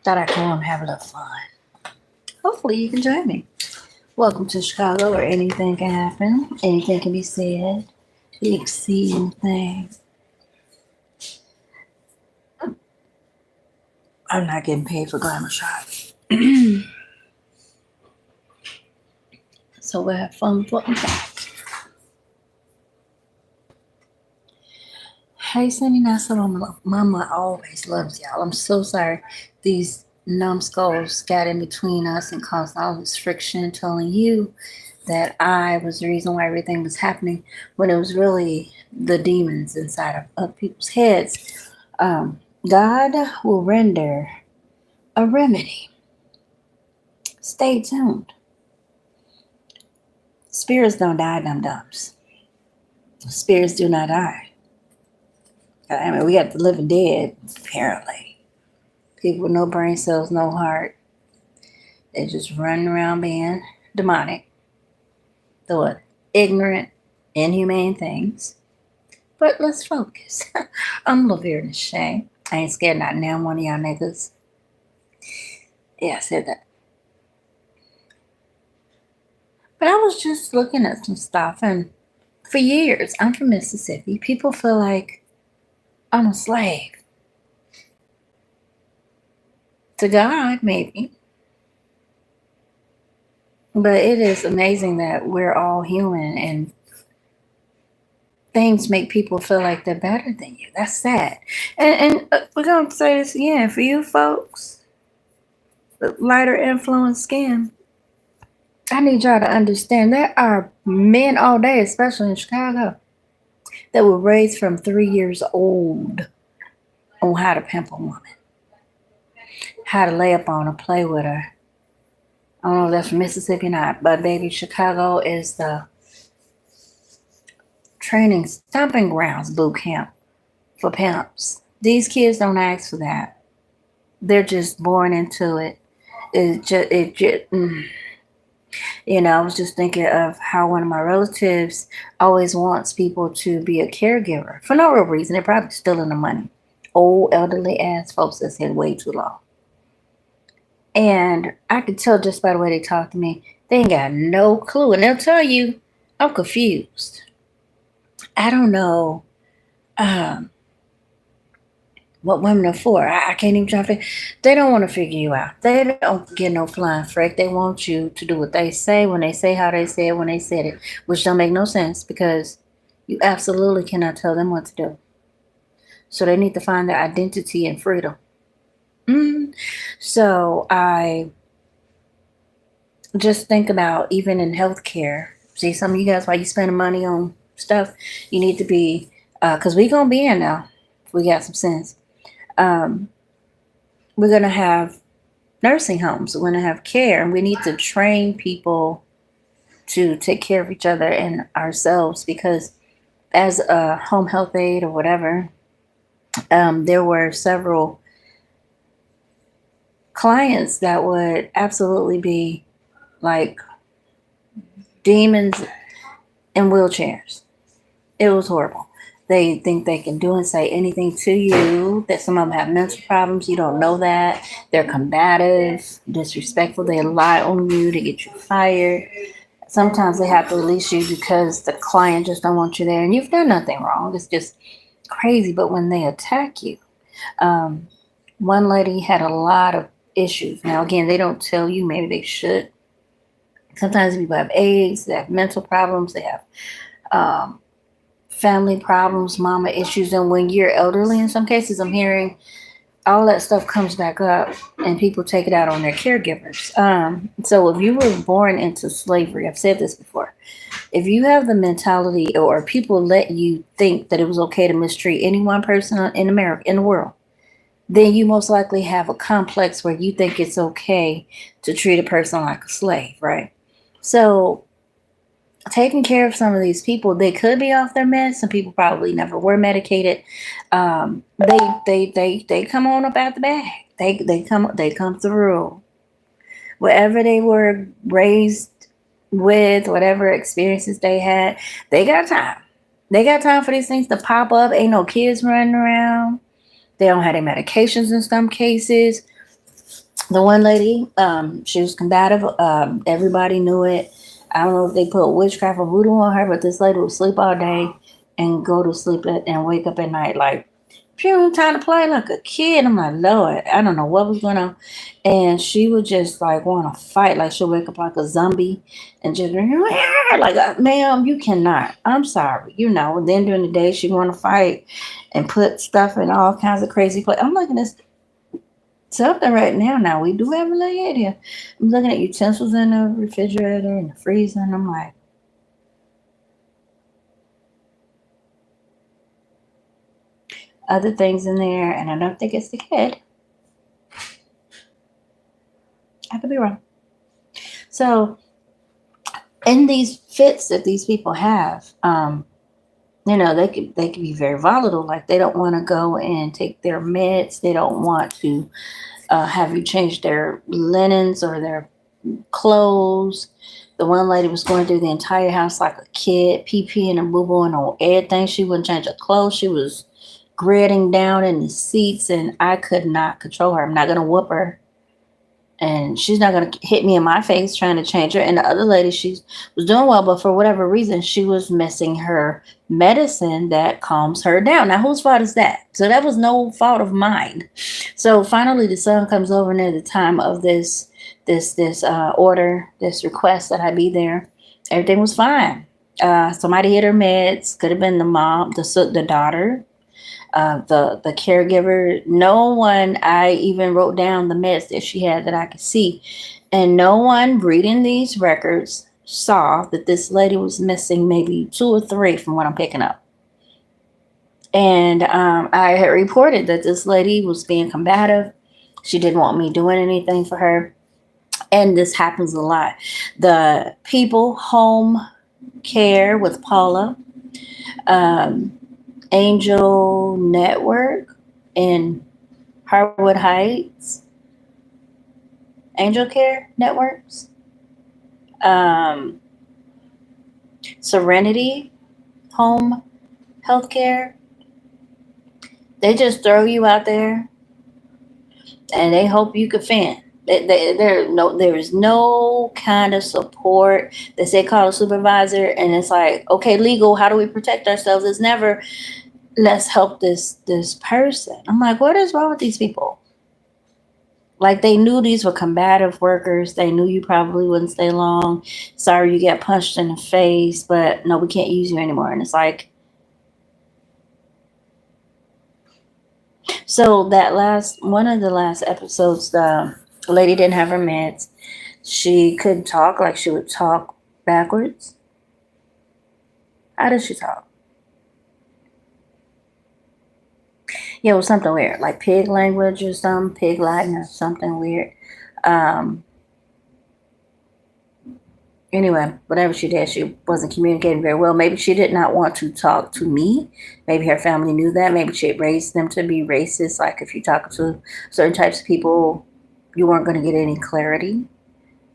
Thought I'd come and have a little fun. Hopefully you can join me. Welcome to Chicago where anything can happen, anything can be said. You can see anything. I'm not getting paid for glamour shots. So we'll have fun with what we got. Hey, Cindy Nassau, Mama always loves y'all. I'm so sorry these numbskulls got in between us and caused all this friction, telling you that I was the reason why everything was happening when it was really the demons inside of people's heads. God will render a remedy. Stay tuned. Spirits don't die, dum-dums. Spirits do not die. I mean, we got the living dead, apparently. People with no brain cells, no heart. They just running around being demonic. Doing ignorant, inhumane things. But let's focus. I'm Laverne and Shay. I ain't scared not now one of y'all niggas. Yeah, I said that. But I was just looking at some stuff, and for years, I'm from Mississippi. People feel like I'm a slave. To God, maybe. But it is amazing that we're all human and things make people feel like they're better than you. That's sad. And we're going to say this again. For you folks, with lighter influence skin, I need y'all to understand there are men all day, especially in Chicago, that were raised from 3 years old on how to pimp a woman, how to lay up on her, play with her. I don't know if that's from Mississippi or not, but baby, Chicago is the training stomping grounds boot camp for pimps. These kids don't ask for that. They're just born into it. I was just thinking of how one of my relatives always wants people to be a caregiver for no real reason. They're probably stealing the money. Old, elderly ass folks that's here way too long. And I could tell just by the way they talk to me, they ain't got no clue. And they'll tell you, I'm confused. I don't know what women are for. I can't even try to figure. They don't want to figure you out. They don't get no flying frick. They want you to do what they say when they say how they say it when they said it, which don't make no sense because you absolutely cannot tell them what to do. So they need to find their identity and freedom. So I just think about even in healthcare. See, some of you guys, while you spending money on stuff, you need to be, because we going to be in now. If we got some sense. We're going to have nursing homes. We're going to have care. And we need to train people to take care of each other and ourselves because as a home health aide or whatever, there were several clients that would absolutely be like demons in wheelchairs. It was horrible. They think they can do and say anything to you. That some of them have mental problems. You don't know that. They're combative, disrespectful. They lie on you to get you fired. Sometimes they have to release you because the client just don't want you there. And you've done nothing wrong. It's just crazy. But when they attack you, one lady had a lot of issues. Now, again, they don't tell you. Maybe they should. Sometimes people have AIDS. They have mental problems. They have family problems, mama issues. And when you're elderly, in some cases, I'm hearing all that stuff comes back up and people take it out on their caregivers. So if you were born into slavery, I've said this before, if you have the mentality or people let you think that it was okay to mistreat any one person in America, in the world, then you most likely have a complex where you think it's okay to treat a person like a slave, right? So taking care of some of these people, they could be off their meds. Some people probably never were medicated. They come on up out the bag. They come through. Whatever they were raised with, whatever experiences they had, they got time. They got time for these things to pop up. Ain't no kids running around. They don't have their medications in some cases. The one lady, she was combative. Everybody knew it. I don't know if they put witchcraft or voodoo on her, but this lady would sleep all day and go to sleep and wake up at night like she was trying to play like a kid. I'm like, Lord, I don't know what was going on. And she would just like want to fight. Like she'll wake up like a zombie and just like, ma'am, you cannot. I'm sorry. And then during the day, she want to fight and put stuff in all kinds of crazy places. I'm looking at something right now. Now we do have a little area. I'm looking at utensils in the refrigerator and the freezer, and I'm like, other things in there, and I don't think it's the kid. I could be wrong. So, in these fits that these people have, they could be very volatile. Like they don't want to go and take their meds. They don't want to have you change their linens or their clothes. The one lady was going through the entire house like a kid, pee peeing and boo booing on everything. She wouldn't change her clothes. She was gritting down in the seats, and I could not control her. I'm not gonna whoop her, and she's not gonna hit me in my face trying to change her. And the other lady, she was doing well, but for whatever reason, she was missing her medicine that calms her down. Now, whose fault is that? So that was no fault of mine. So finally, the son comes over near the time of this request that I be there. Everything was fine. Somebody hit her meds. Could have been the mom, the daughter, the caregiver. No one. I even wrote down the meds that she had that I could see, and no one reading these records saw that this lady was missing maybe two or three from what I'm picking up. And I had reported that this lady was being combative. She didn't want me doing anything for her. And this happens a lot. The people home care with Paula, um, Angel Network in Harwood Heights, Angel Care Networks, um, Serenity Home Healthcare. They just throw you out there and they hope you can fend. There is no kind of support. They say call a supervisor, and it's like, okay, legal. How do we protect ourselves? It's never let's help this person. I'm like, what is wrong with these people? Like they knew these were combative workers. They knew you probably wouldn't stay long. Sorry, you got punched in the face, but no, we can't use you anymore. And it's like, so that last one of the last episodes, the lady didn't have her meds. She couldn't talk, like she would talk backwards. How does she talk? Yeah, it was something weird, like pig language or something, pig Latin or something weird. Um, anyway, whatever she did, she wasn't communicating very well. Maybe she did not want to talk to me. Maybe her family knew that. Maybe she had raised them to be racist. Like if you talk to certain types of people, you weren't going to get any clarity.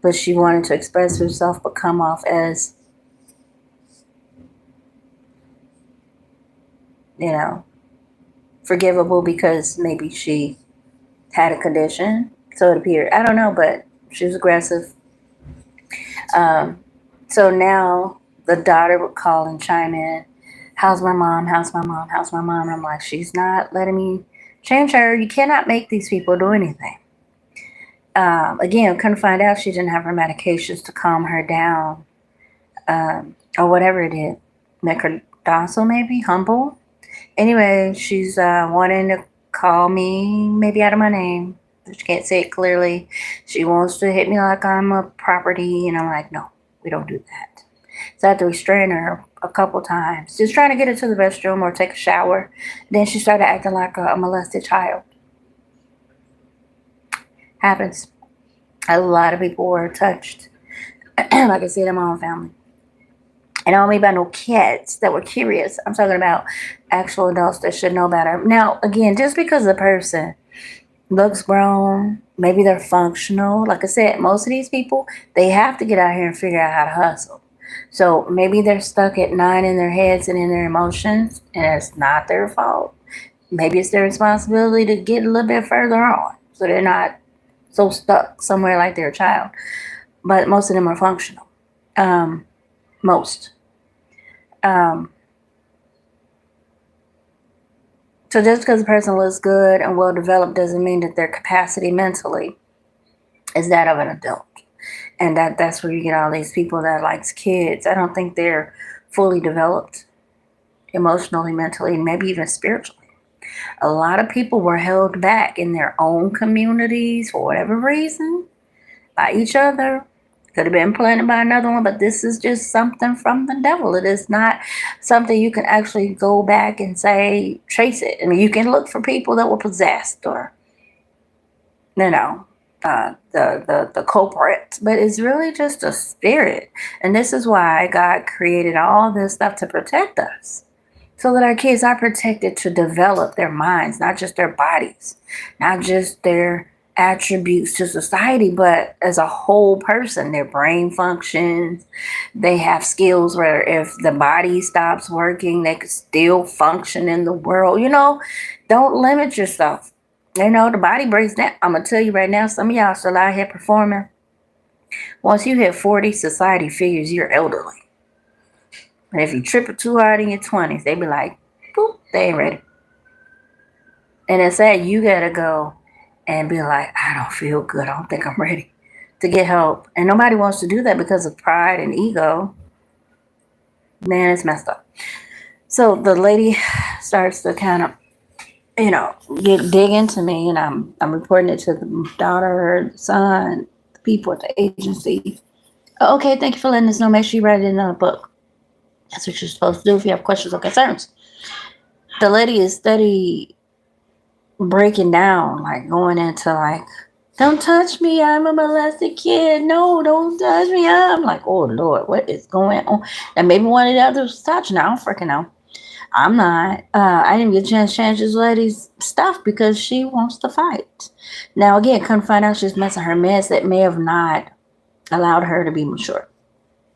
But she wanted to express herself, but come off as, you know, forgivable because maybe she had a condition. So it appeared. I don't know, but she was aggressive. Um, so now the daughter would call and chime in. How's my mom? How's my mom? How's my mom? And I'm like, she's not letting me change her. You cannot make these people do anything. Again, couldn't find out she didn't have her medications to calm her down, or whatever it is. Make her docile, maybe humble. Anyway, she's wanting to call me maybe out of my name. She can't say it clearly. She wants to hit me like I'm a property, and I'm like, no, we don't do that. So I had to restrain her a couple times, just trying to get her to the restroom or take a shower. Then she started acting like a molested child. Happens. A lot of people were touched. Like I said, in my own family. And I don't mean by no kids that were curious. I'm talking about actual adults that should know better. Now, again, just because a person looks grown, maybe they're functional. Like I said, most of these people, they have to get out here and figure out how to hustle. So maybe they're stuck at 9 in their heads and in their emotions, and it's not their fault. Maybe it's their responsibility to get a little bit further on so they're not so stuck somewhere like they're a child. But most of them are functional. Most. Um, so just because a person looks good and well developed doesn't mean that their capacity mentally is that of an adult. And that's where you get all these people that likes kids. I don't think they're fully developed emotionally, mentally, and maybe even spiritually. A lot of people were held back in their own communities for whatever reason by each other. Could have been planted by another one, but this is just something from the devil. It is not something you can actually go back and say, trace it. I mean, you can look for people that were possessed or, the culprit, but it's really just a spirit. And this is why God created all this stuff to protect us. So that our kids are protected to develop their minds, not just their bodies, not just their attributes to society, but as a whole person, their brain functions. They have skills where if the body stops working, they could still function in the world. Don't limit yourself. The body breaks down. I'm going to tell you right now, some of y'all still out here performing. Once you hit 40, society figures you're elderly. And if you trip it too hard in your 20s, they be like, boop, they ain't ready. And it's sad you got to go and be like, I don't feel good. I don't think I'm ready to get help. And nobody wants to do that because of pride and ego. Man, it's messed up. So the lady starts to kind of, dig into me. And I'm reporting it to the daughter, the son, the people at the agency. Okay, thank you for letting us know. Make sure you write it in a book. That's what you're supposed to do if you have questions or concerns. The lady is steady breaking down, like going into like, don't touch me, I'm a molested kid. No, don't touch me. I'm like, oh Lord, what is going on? And maybe one of the others was touching. I don't freaking know. I'm not. I didn't get a chance to change this lady's stuff because she wants to fight. Now again, couldn't find out she's messing her meds that may have not allowed her to be mature,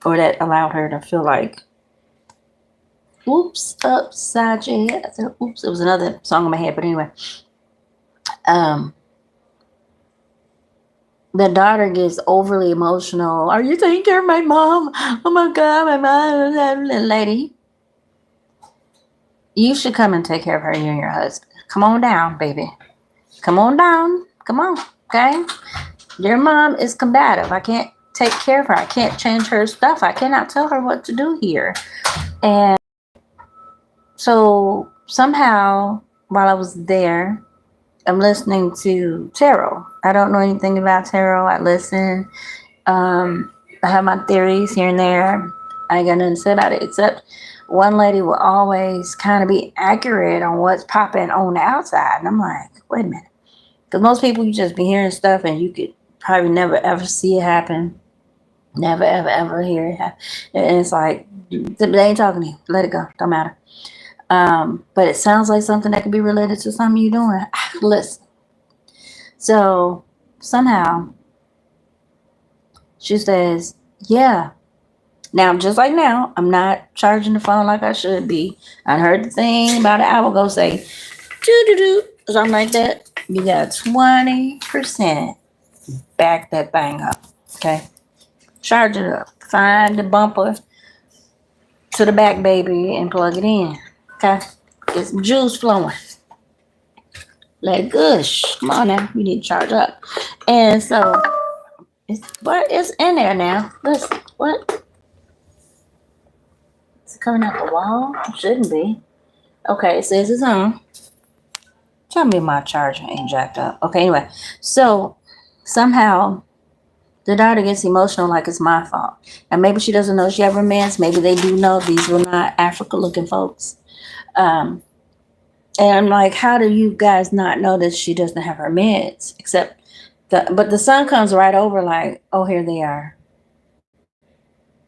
or that allowed her to feel like, oops, upside your head. I said, oops, it was another song in my head, but anyway. The daughter gets overly emotional. Are you taking care of my mom? Oh my God, my mom, lady. You should come and take care of her, you and your husband. Come on down, baby. Come on down. Come on, okay? Your mom is combative. I can't take care of her. I can't change her stuff. I cannot tell her what to do here. And so somehow, while I was there, I'm listening to tarot. I don't know anything about tarot. I listen. I have my theories here and there. I ain't got nothing to say about it, except one lady will always kind of be accurate on what's popping on the outside. And I'm like, wait a minute. Because most people, you just be hearing stuff and you could probably never, ever see it happen. Never, ever, ever hear it happen. And it's like, they ain't talking to you. Let it go. Don't matter. But it sounds like something that could be related to something you're doing. Listen. So somehow she says, yeah. Now, just like now, I'm not charging the phone like I should be. I heard the thing about an hour ago say, doo-doo-doo, something like that. You got 20%. Back that thing up. Okay. Charge it up. Find the bumper to the back, baby, and plug it in. Okay. Get some juice flowing. Let it gush. Come on now. You need to charge up. And so, it's in there now. Listen, what? Is it coming out the wall? It shouldn't be. Okay, it says it's on. Tell me my charger ain't jacked up. Okay, anyway. So, somehow, the daughter gets emotional like it's my fault. And maybe she doesn't know she have her meds. Maybe they do know these were not African-looking folks. And I'm like, how do you guys not know that she doesn't have her meds? But the son comes right over like, oh, here they are.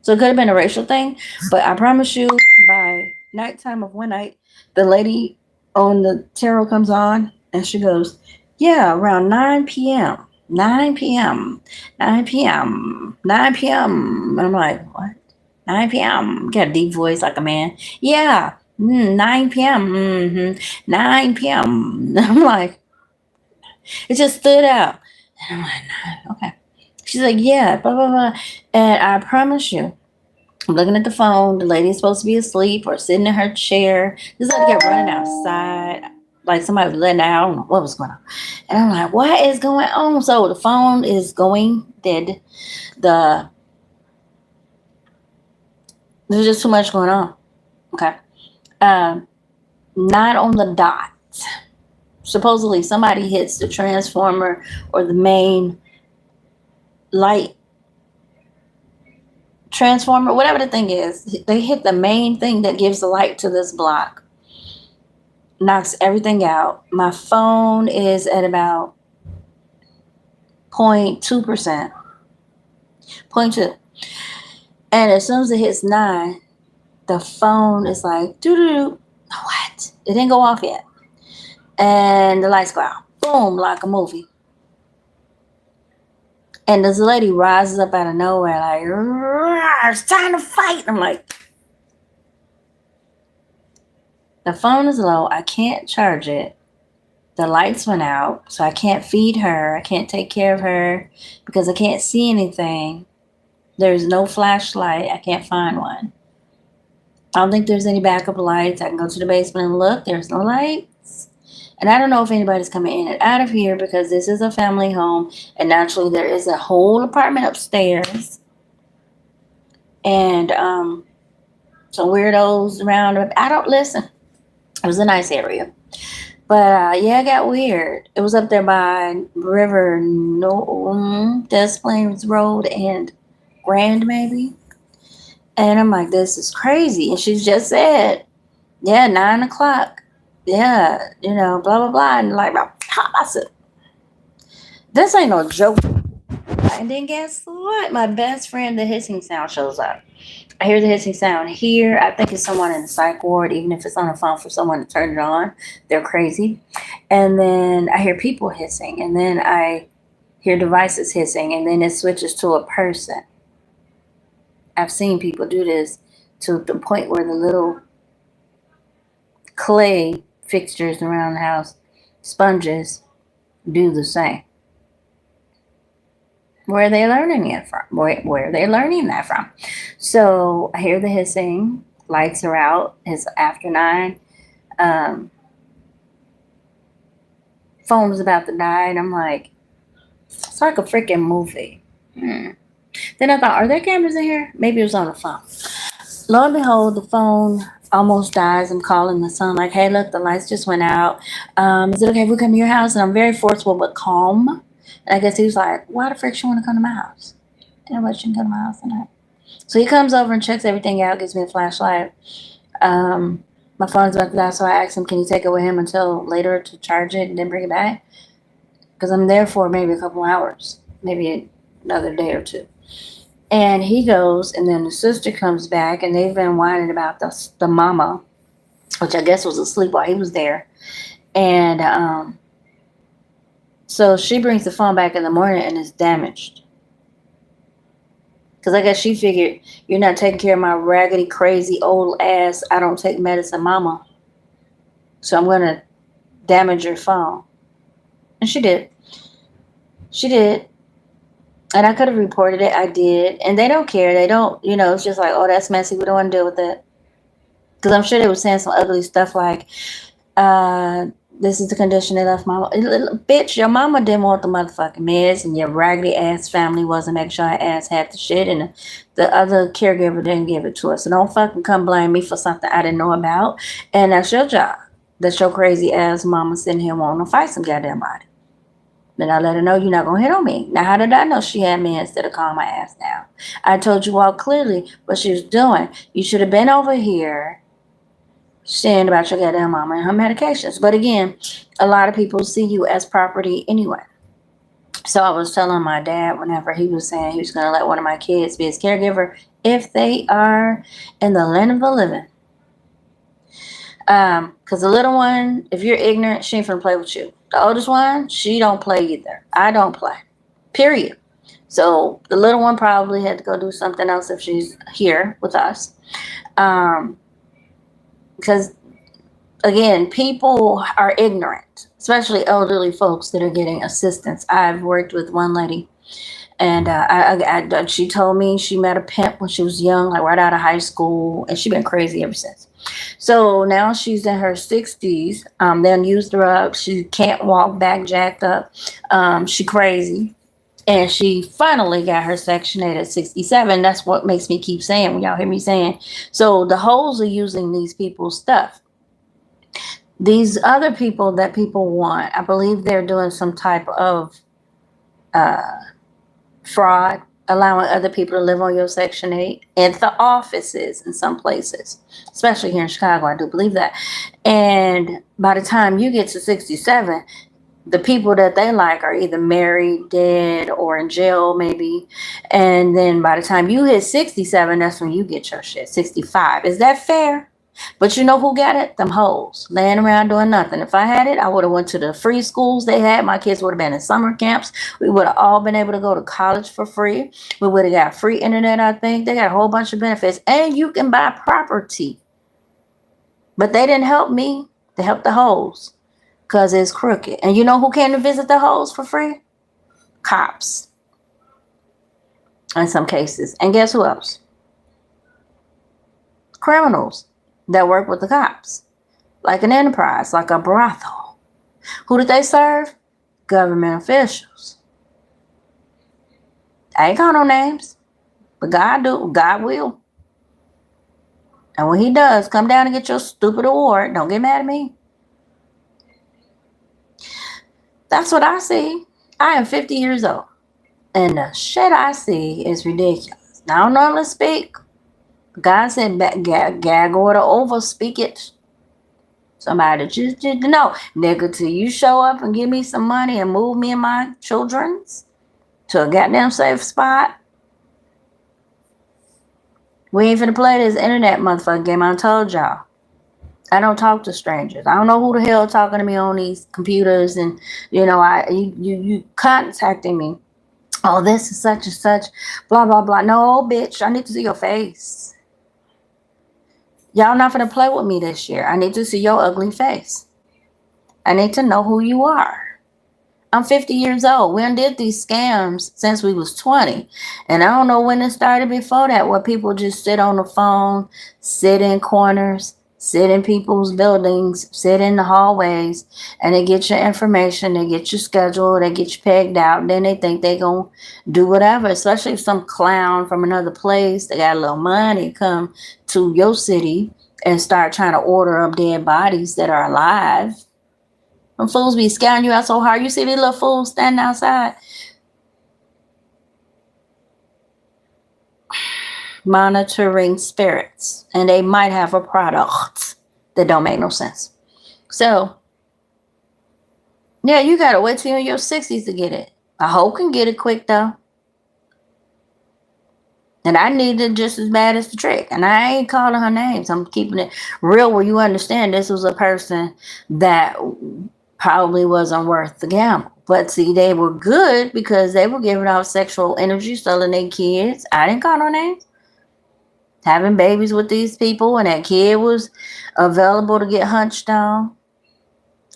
So it could have been a racial thing. But I promise you, by nighttime of one night, the lady on the tarot comes on and she goes, yeah, around 9 p.m. 9 p.m. 9 p.m. 9 p.m. And I'm like, what? 9 p.m. Got a deep voice like a man. Yeah. 9 p.m. 9 p.m. I'm like, it just stood out. And I'm like, no, okay. She's like, yeah, blah, blah, blah. And I promise you, I'm looking at the phone. The lady's supposed to be asleep or sitting in her chair. This lady kept running outside. Like somebody was letting out. I don't know what was going on. And I'm like, what is going on? So the phone is going dead. There's just too much going on. Okay. 9 on the dot. Supposedly somebody hits the transformer or the main light transformer, whatever the thing is. They hit the main thing that gives the light to this block. Knocks everything out. My phone is at about 0.2%. 0.2. And as soon as it hits 9, the phone is like, doo-doo-doo. What? It didn't go off yet. And the lights go out. Boom, like a movie. And this lady rises up out of nowhere like, it's time to fight. I'm like, the phone is low. I can't charge it. The lights went out, so I can't feed her. I can't take care of her because I can't see anything. There's no flashlight. I can't find one. I don't think there's any backup lights. I can go to the basement and look. There's no lights. And I don't know if anybody's coming in and out of here because this is a family home. And naturally, there is a whole apartment upstairs. And some weirdos around. I don't listen. It was a nice area. But yeah, it got weird. It was up there by River, Des Plains Road and Grand, maybe. And I'm like, this is crazy. And she just said, yeah, 9 o'clock. Yeah, blah, blah, blah. And like, I said, this ain't no joke. And then guess what? My best friend, the hissing sound shows up. I hear the hissing sound here. I think it's someone in the psych ward, even if it's on the phone for someone to turn it on. They're crazy. And then I hear people hissing. And then I hear devices hissing. And then it switches to a person. I've seen people do this to the point where the little clay fixtures around the house, sponges, do the same. Where are they learning it from? Where are they learning that from? So I hear the hissing. Lights are out. It's after 9. Phone is about to die. And I'm like, it's like a freaking movie. Then I thought, are there cameras in here? Maybe it was on the phone. Lo and behold, the phone almost dies. I'm calling the son like, hey, look, the lights just went out. Is it okay if we come to your house? And I'm very forceful but calm. And I guess he was like, why the frick you want to come to my house? Anybody shouldn't come to my house tonight. So he comes over and checks everything out, gives me a flashlight. My phone's about to die, so I asked him, can you take it with him until later to charge it and then bring it back? Because I'm there for maybe a couple hours, maybe another day or two. And he goes, and then the sister comes back, and they've been whining about the mama, which I guess was asleep while he was there. And so she brings the phone back in the morning, and it's damaged. Because I guess she figured, you're not taking care of my raggedy, crazy, old ass, I don't take medicine mama. So I'm going to damage your phone. And she did. She did. And I could have reported it. I did. And they don't care. They don't, it's just like, oh, that's messy. We don't want to deal with it. Because I'm sure they were saying some ugly stuff like, this is the condition they left mama. Bitch, your mama didn't want the motherfucking meds, and your raggedy ass family wasn't making sure her ass had the shit, and the other caregiver didn't give it to us. So don't fucking come blame me for something I didn't know about. And that's your job. That's your crazy ass mama sitting here wanting to fight some goddamn body. Then I let her know you're not going to hit on me. Now, how did I know she had me instead of calling my ass down? I told you all clearly what she was doing. You should have been over here saying about your goddamn mama and her medications. But again, a lot of people see you as property anyway. So I was telling my dad whenever he was saying he was going to let one of my kids be his caregiver if they are in the land of the living. Because the little one, if you're ignorant, she ain't finna play with you. The oldest one, she don't play either. I don't play. Period. So the little one probably had to go do something else if she's here with us. Because again, people are ignorant, especially elderly folks that are getting assistance. I've worked with one lady, and she told me she met a pimp when she was young, like right out of high school, and she's been crazy ever since. So now she's in her 60s. Then used drugs. She can't walk back, jacked up. She crazy. And she finally got her Section 8 at 67. That's what makes me keep saying, when y'all hear me saying. So the hoes are using these people's stuff. These other people that people want, I believe they're doing some type of fraud, allowing other people to live on your Section 8 at the offices in some places, especially here in Chicago. I do believe that. And by the time you get to 67, the people that they like are either married, dead, or in jail, maybe. And then by the time you hit 67, that's when you get your shit. 65. Is that fair? But you know who got it? Them hoes laying around doing nothing. If I had it, I would have went to the free schools they had. My kids would have been in summer camps. We would have all been able to go to college for free. We would have got free internet, I think. They got a whole bunch of benefits. And you can buy property. But they didn't help me. They helped the hoes. Because it's crooked. And you know who came to visit the hoes for free? Cops. In some cases. And guess who else? Criminals that work with the cops. Like an enterprise, like a brothel. Who did they serve? Government officials. I ain't got no names. But God do. God will. And when he does, come down and get your stupid award. Don't get mad at me. That's what I see. I am 50 years old. And the shit I see is ridiculous. Now, I don't normally speak. God said gag order over, speak it. Somebody just know. Nigga, till you show up and give me some money and move me and my children's to a goddamn safe spot. We ain't finna play this internet motherfucking game. I told y'all. I don't talk to strangers. I don't know who the hell talking to me on these computers, and you contacting me. Oh, this is such and such, blah blah blah. No, bitch, I need to see your face. Y'all not gonna play with me this year. I need to see your ugly face. I need to know who you are. I'm 50 years old. We done did these scams since we was 20. And I don't know when it started before that, where people just sit on the phone, sit in corners, sit in people's buildings, sit in the hallways, and they get your information, they get your schedule, they get you pegged out, and then they think they gonna do whatever, especially if some clown from another place, they got a little money, come to your city and start trying to order up dead bodies that are alive. Them fools be scouting you out so hard. You see these little fools standing outside monitoring spirits, and they might have a product that don't make no sense. So, yeah, you gotta wait till you're in your 60s to get it. I hope can get it quick though. And I need it just as bad as the trick. And I ain't calling her names. I'm keeping it real where you understand this was a person that probably wasn't worth the gamble. But see, they were good because they were giving out sexual energy, selling their kids. I didn't call no names. Having babies with these people, and that kid was available to get hunched on.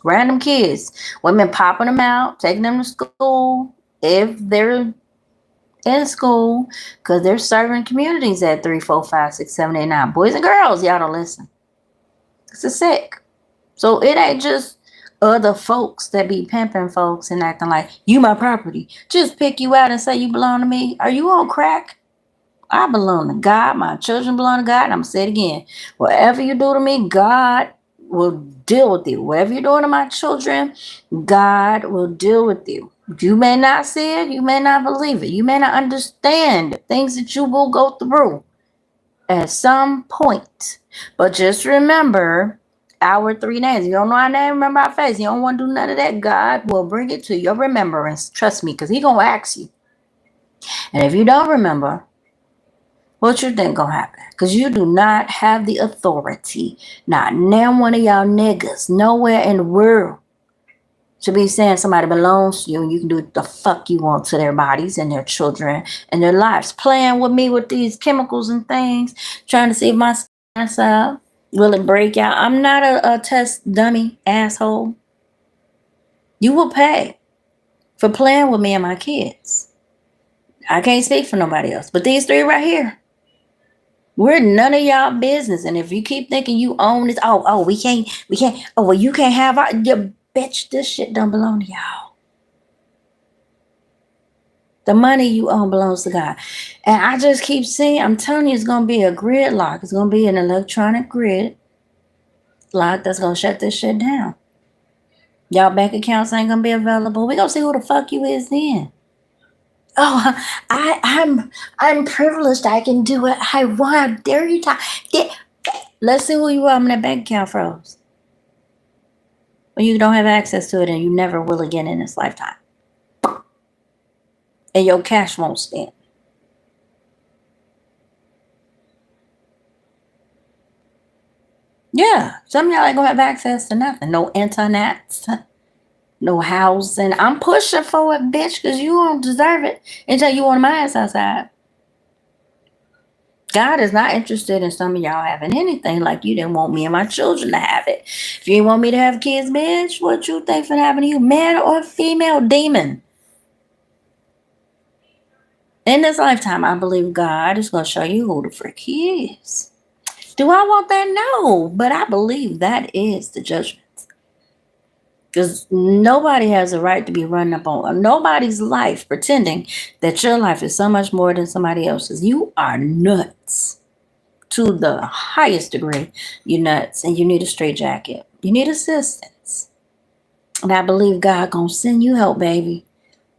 Random kids. Women popping them out, taking them to school if they're in school, because they're serving communities at 3, 4, 5, 6, 7, 8, 9. Boys and girls, y'all don't listen. It's sick. So it ain't just other folks that be pimping folks and acting like you my property. Just pick you out and say you belong to me. Are you on crack? I belong to God. My children belong to God. And I'm going to say it again. Whatever you do to me, God will deal with you. Whatever you're doing to my children, God will deal with you. You may not see it. You may not believe it. You may not understand the things that you will go through at some point. But just remember our 3 names. You don't know our name, remember our face. You don't want to do none of that. God will bring it to your remembrance. Trust me, because He going to ask you. And if you don't remember, what you think gonna happen? Because you do not have the authority. Not now one of y'all niggas nowhere in the world should be saying somebody belongs to you and you can do what the fuck you want to their bodies and their children and their lives. Playing with me with these chemicals and things, trying to see if my skin's up. Will it break out? I'm not a test dummy asshole. You will pay for playing with me and my kids. I can't speak for nobody else. But these three right here, we're none of y'all business. And if you keep thinking you own this, we can't, oh, well, you can't have our, you bitch, this shit don't belong to y'all. The money you own belongs to God. And I just keep saying, I'm telling you, it's going to be a grid lock. It's going to be an electronic grid lock that's going to shut this shit down. Y'all bank accounts ain't going to be available. We going to see who the fuck you is then. Oh, I'm privileged. I can do it. I want. Dare you talk? Let's see who you are when that bank account froze. When you don't have access to it and you never will again in this lifetime. And your cash won't stand. Yeah, some of y'all ain't gonna have access to nothing. No internet, no housing. I'm pushing for it, bitch, because you don't deserve it until you want my ass outside. God is not interested in some of y'all having anything like you didn't want me and my children to have it. If you didn't want me to have kids, bitch, what you think finna happen to you, man or female demon? In this lifetime, I believe God is gonna show you who the frick He is. Do I want that? No, but I believe that is the judgment. Because nobody has a right to be running up on nobody's life pretending that your life is so much more than somebody else's. You are nuts to the highest degree. You're nuts and you need a straitjacket. You need assistance. And I believe God gonna send you help, baby.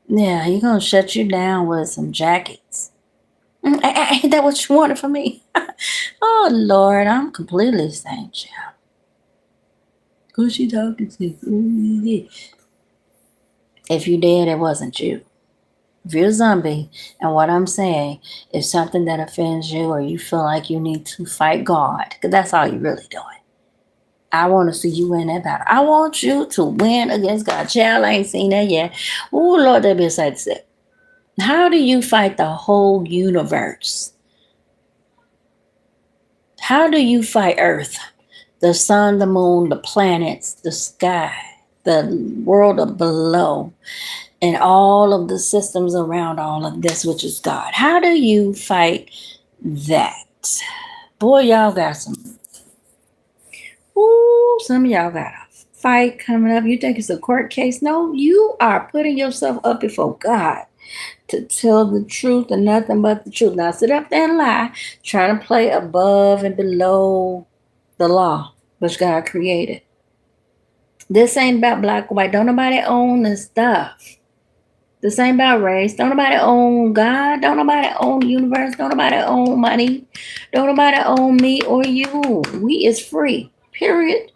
Yeah, He gonna shut you down with some jackets. Ain't that what you wanted from me? Oh, Lord, I'm completely saying, child. Who's she talking to? If you did, it wasn't you. If you're a zombie, and what I'm saying is something that offends you or you feel like you need to fight God, because that's all you're really doing. I want to see you win that battle. I want you to win against God. Child, I ain't seen that yet. Oh, Lord, that be sad to say. How do you fight the whole universe? How do you fight Earth? The sun, the moon, the planets, the sky, the world of below, and all of the systems around all of this, which is God. How do you fight that? Boy, y'all got some. Ooh, some of y'all got a fight coming up. You think it's a court case? No, you are putting yourself up before God to tell the truth and nothing but the truth. Now sit up there and lie, trying to play above and below the law which God created. This ain't about black or white. Don't nobody own the stuff. This ain't about race. Don't nobody own God. Don't nobody own the universe. Don't nobody own money. Don't nobody own me or you. We is free. Period.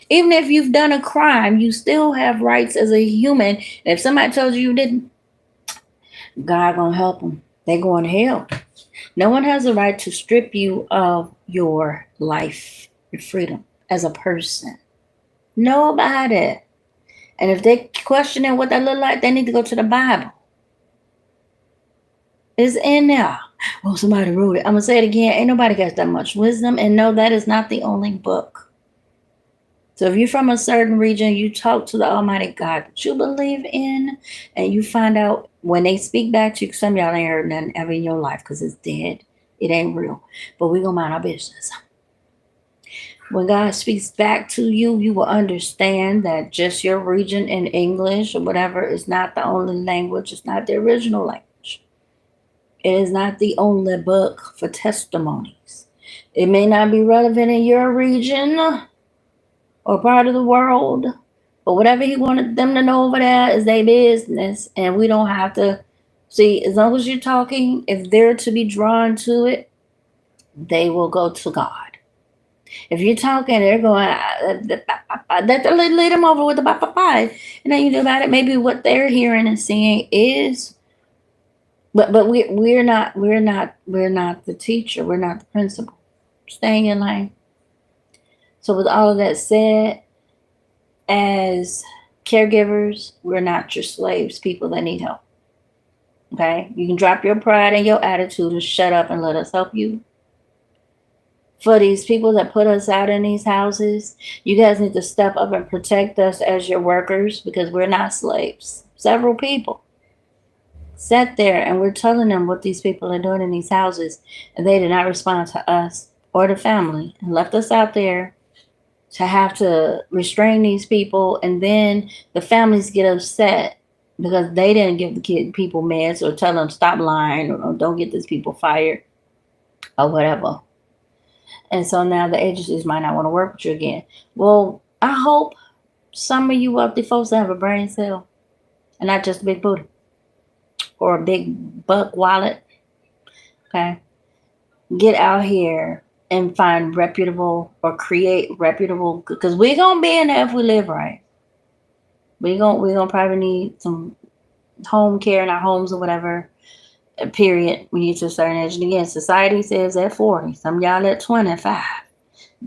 Even if you've done a crime, you still have rights as a human. And if somebody tells you didn't, God gonna help them. They going to hell. No one has a right to strip you of your life, your freedom as a person. Nobody. And if they questioning what that look like, they need to go to the Bible. It's in there. Oh, somebody wrote it. I'm gonna say it again. Ain't nobody got that much wisdom. And no, that is not the only book. So if you're from a certain region, you talk to the Almighty God that you believe in, and you find out when they speak back to you, some of y'all ain't heard nothing ever in your life because it's dead. It ain't real. But we gonna mind our business. When God speaks back to you, you will understand that just your region in English or whatever is not the only language. It's not the original language. It is not the only book for testimonies. It may not be relevant in your region or part of the world, but whatever He wanted them to know over there is their business. And we don't have to see, as long as you're talking, if they're to be drawn to it, they will go to God. If you're talking, they're going, lead them over with the bye. And then you do about it. Maybe what they're hearing and seeing is, but we're not the teacher. We're not the principal. Stay in your lane. So with all of that said, as caregivers, we're not your slaves, people that need help. Okay? You can drop your pride and your attitude and shut up and let us help you. For these people that put us out in these houses, you guys need to step up and protect us as your workers because we're not slaves. Several people sat there and we're telling them what these people are doing in these houses, and they did not respond to us or the family and left us out there to have to restrain these people. And then the families get upset because they didn't give the people meds or tell them stop lying or don't get these people fired or whatever. And so now the agencies might not want to work with you again. Well, I hope some of you wealthy folks have a brain cell and not just a big booty or a big buck wallet. Okay. Get out here and find reputable or create reputable, because we're going to be in there if we live right. We're gonna probably need some home care in our homes or whatever. Period. We need to a certain age. And again, society says at 40. Some of y'all at 25.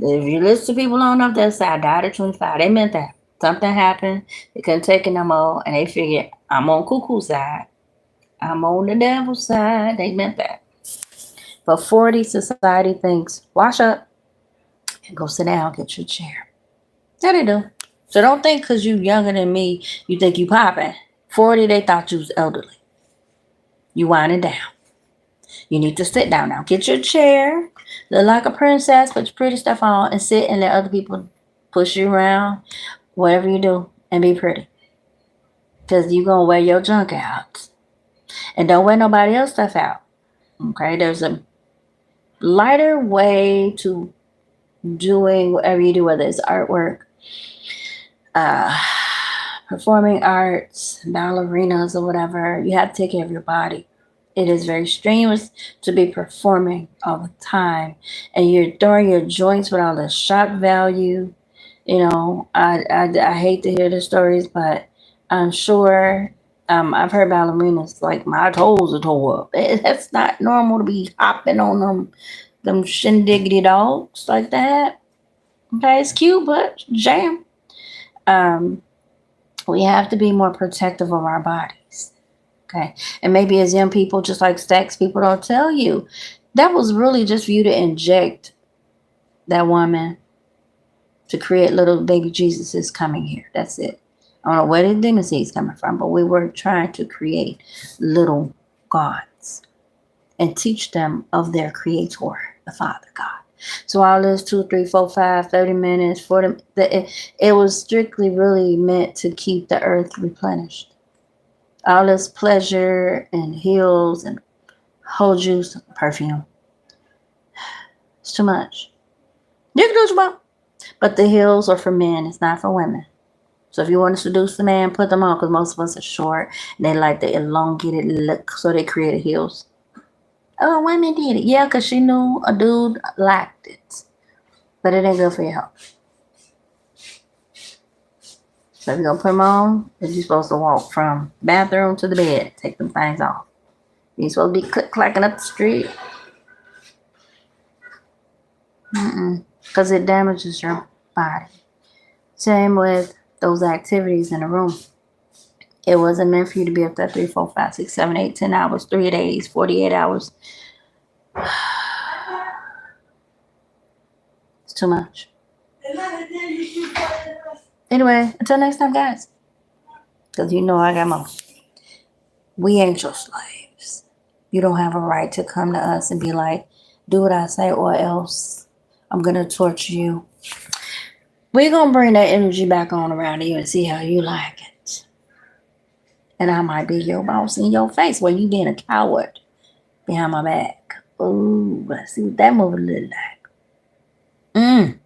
If you listen to people on up that side, died at 25. They meant that. Something happened. They couldn't take it no more. And they figured, I'm on cuckoo side. I'm on the devil's side. They meant that. But 40, society thinks, wash up and go sit down, get your chair. Yeah, they do. So don't think because you younger than me, you think you popping. 40, they thought you was elderly. You winding down. You need to sit down now. Get your chair, look like a princess, put your pretty stuff on, and sit and let other people push you around, whatever you do, and be pretty. Because you're going to wear your junk out. And don't wear nobody else's stuff out. Okay? There's a lighter way to doing whatever you do, whether it's artwork, performing arts, ballerinas, or whatever. You have to take care of your body. It is very strenuous to be performing all the time, and you're throwing your joints with all the shock value. You know, I hate to hear the stories, but I'm sure I've heard ballerinas like my toes are tore up. That's not normal to be hopping on them shindiggity dogs like that. Okay, it's cute, but jam. We have to be more protective of our bodies. Okay. And maybe as young people, just like sex, people don't tell you. That was really just for you to inject that woman to create little baby Jesuses coming here. That's it. I don't know where the demon seed's coming from, but we were trying to create little gods and teach them of their creator, the Father God. So all this 2, 3, 4, 5, 30 minutes, 40, it was strictly really meant to keep the earth replenished. All this pleasure and heels and whole juice perfume. It's too much. You can do what you want. But the heels are for men. It's not for women. So if you want to seduce the man, put them on, because most of us are short and they like the elongated look, so they created heels. Oh, women did it. Yeah, because she knew a dude liked it. But it ain't good for your health. So if you're going to put them on, you're supposed to walk from the bathroom to the bed. Take them things off. You're supposed to be click-clacking up the street. Because it damages your body. Same with those activities in the room. It wasn't meant for you to be up there 3, 4, 5, 6, 7, 8, 10 hours, 3 days, 48 hours. It's too much. Anyway, until next time, guys. Because you know I got more. We ain't your slaves. You don't have a right to come to us and be like, do what I say or else I'm going to torture you. We're going to bring that energy back on around you and see how you like it. And I might be your boss in your face when you being a coward behind my back. Ooh, let's see what that movie look like.